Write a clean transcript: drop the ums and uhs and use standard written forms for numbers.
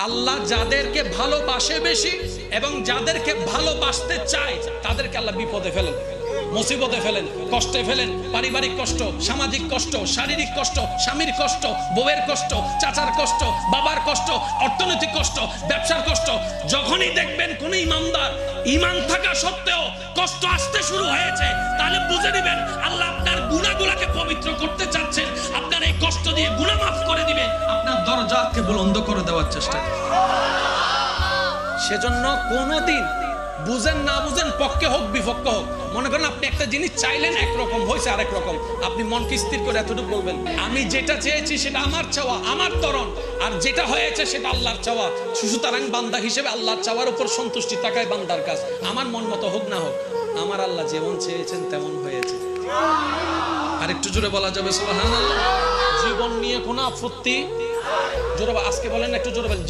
আল্লাহ যাদেরকে ভালোবাসে বেশি এবং যাদেরকে ভালোবাসতে চায় তাদেরকে আল্লাহ বিপদে ফেলেন, মুসিবতে ফেলেন, কষ্টে ফেলেন। পারিবারিক কষ্ট, সামাজিক কষ্ট, শারীরিক কষ্ট, স্বামীর কষ্ট, বউয়ের কষ্ট, চাচার কষ্ট, বাবার কষ্ট, অর্থনৈতিক কষ্ট, ব্যবসার কষ্ট। যখনই দেখবেন কোন ইমানদার ইমান থাকা সত্ত্বেও কষ্ট আসতে শুরু হয়েছে, তাহলে বুঝে নেবেন আল্লাহ আপনার গুনাহগুলোকে পবিত্র করতে চাচ্ছেন। আপনার এই কষ্ট দিয়ে গুনাহ মাফ করে দিবেন, আপনার দরজাকে বুলন্দ করে দেওয়ার চেষ্টা। সেজন্য কোনোদিন বুঝেন না বুঝেন, পক্ষে হোক বিপক্ষে হোক, মনে করেন আপনি একটা জিনিস চাইলেন একরকম হয়েছে আরেক রকম, আপনি মনকে স্থির করে এতটুকু বলবেন, আমি যেটা চেয়েছি সেটা আমার চাওয়া, আমার তরণ, আর যেটা হয়েছে সেটা আল্লাহর চাওয়া। সুতরাং বান্দা হিসেবে আল্লাহর চাওয়ার উপর সন্তুষ্টি থাকাই বান্দার কাজ। আমার মন মতো হোক না হোক, আমার আল্লাহ যেমন চেয়েছেন তেমন হয়েছে। আর একটু জোরে বলা যাবে সুবহানাল্লাহ। জীবন নিয়ে কোনো আপত্তি? জোরে আজকে বলেন, একটু জোরে বলেন।